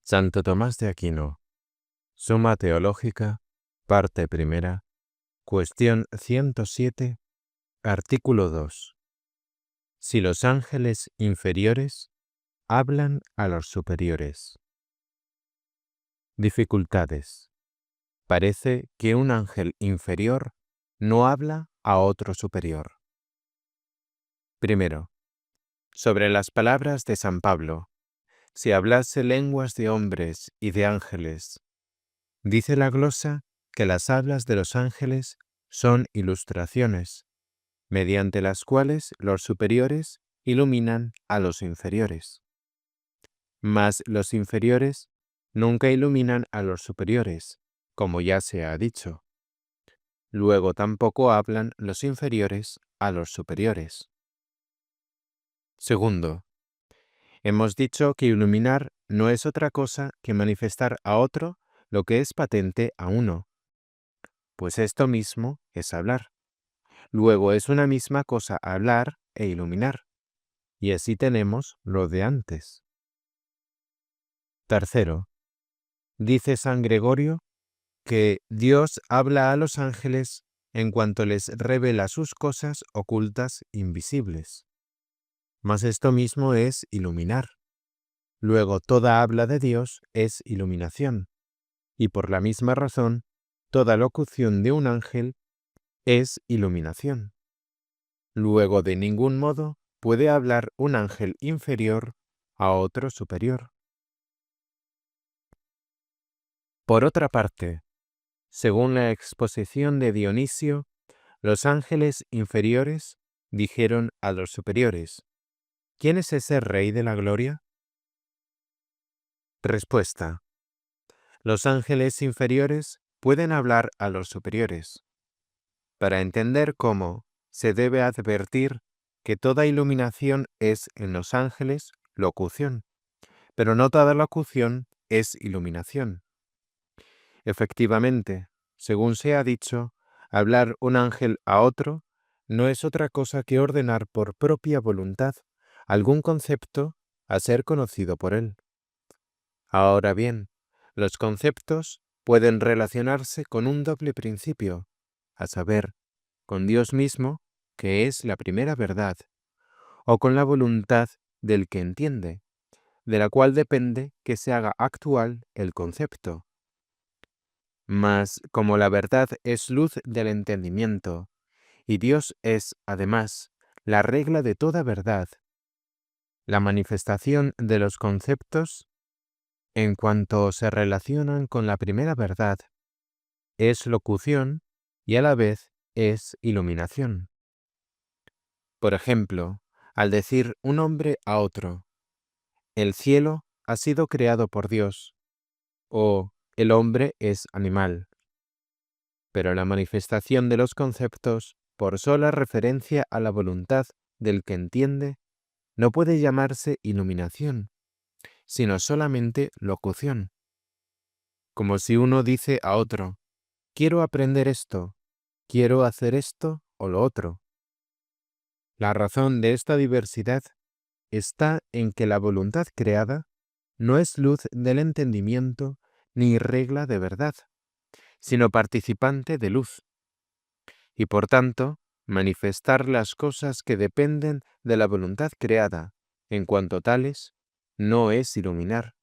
Santo Tomás de Aquino, Suma Teológica, parte primera, cuestión 107, artículo 2. Si los ángeles inferiores hablan a los superiores. Dificultades. Parece que un ángel inferior no habla a otro superior. Primero, sobre las palabras de San Pablo, si hablase lenguas de hombres y de ángeles. Dice la glosa que las hablas de los ángeles son ilustraciones, mediante las cuales los superiores iluminan a los inferiores. Mas los inferiores nunca iluminan a los superiores, como ya se ha dicho. Luego tampoco hablan los inferiores a los superiores. Segundo, hemos dicho que iluminar no es otra cosa que manifestar a otro lo que es patente a uno, pues esto mismo es hablar. Luego es una misma cosa hablar e iluminar, y así tenemos lo de antes. Tercero, dice San Gregorio que Dios habla a los ángeles en cuanto les revela sus cosas ocultas invisibles. Mas esto mismo es iluminar. Luego toda habla de Dios es iluminación, y por la misma razón, toda locución de un ángel es iluminación. Luego de ningún modo puede hablar un ángel inferior a otro superior. Por otra parte, según la exposición de Dionisio, los ángeles inferiores dijeron a los superiores: ¿Quién es ese Rey de la Gloria? Respuesta: los ángeles inferiores pueden hablar a los superiores. Para entender cómo, se debe advertir que toda iluminación es en los ángeles locución, pero no toda locución es iluminación. Efectivamente, según se ha dicho, hablar un ángel a otro no es otra cosa que ordenar por propia voluntad algún concepto a ser conocido por él. Ahora bien, los conceptos pueden relacionarse con un doble principio, a saber, con Dios mismo, que es la primera verdad, o con la voluntad del que entiende, de la cual depende que se haga actual el concepto. Mas como la verdad es luz del entendimiento, y Dios es, además, la regla de toda verdad, la manifestación de los conceptos, en cuanto se relacionan con la primera verdad, es locución y a la vez es iluminación. Por ejemplo, al decir un hombre a otro, el cielo ha sido creado por Dios, o el hombre es animal. Pero la manifestación de los conceptos, por sola referencia a la voluntad del que entiende, no puede llamarse iluminación, sino solamente locución. Como si uno dice a otro: quiero aprender esto, quiero hacer esto o lo otro. La razón de esta diversidad está en que la voluntad creada no es luz del entendimiento ni regla de verdad, sino participante de luz, y por tanto, manifestar las cosas que dependen de la voluntad creada, en cuanto tales, no es iluminar,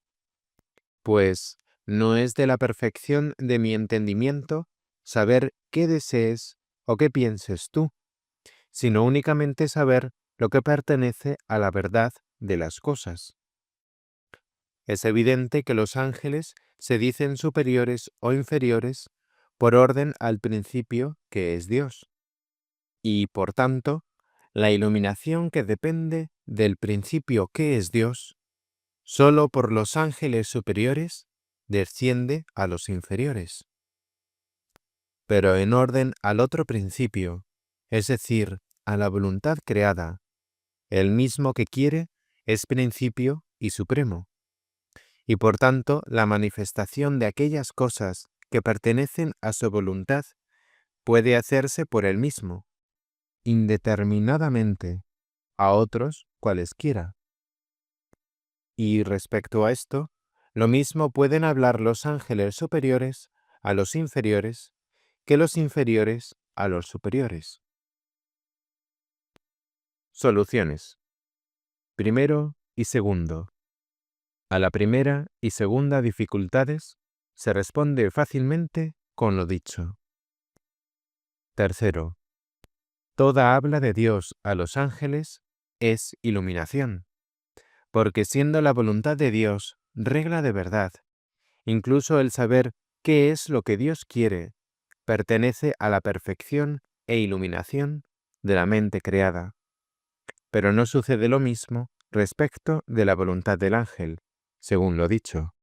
pues no es de la perfección de mi entendimiento saber qué desees o qué pienses tú, sino únicamente saber lo que pertenece a la verdad de las cosas. Es evidente que los ángeles se dicen superiores o inferiores por orden al principio que es Dios, y por tanto, la iluminación que depende del principio que es Dios, solo por los ángeles superiores desciende a los inferiores. Pero en orden al otro principio, es decir, a la voluntad creada, el mismo que quiere es principio y supremo, y por tanto la manifestación de aquellas cosas que pertenecen a su voluntad puede hacerse por él mismo, indeterminadamente, a otros cualesquiera. Y respecto a esto, Lo mismo pueden hablar los ángeles superiores a los inferiores que los inferiores a los superiores. Soluciones. Primero y segundo. A la primera y segunda dificultades se responde fácilmente con lo dicho. Tercero. Toda habla de Dios a los ángeles es iluminación, porque siendo la voluntad de Dios regla de verdad, incluso el saber qué es lo que Dios quiere pertenece a la perfección e iluminación de la mente creada. Pero no sucede lo mismo respecto de la voluntad del ángel, según lo dicho.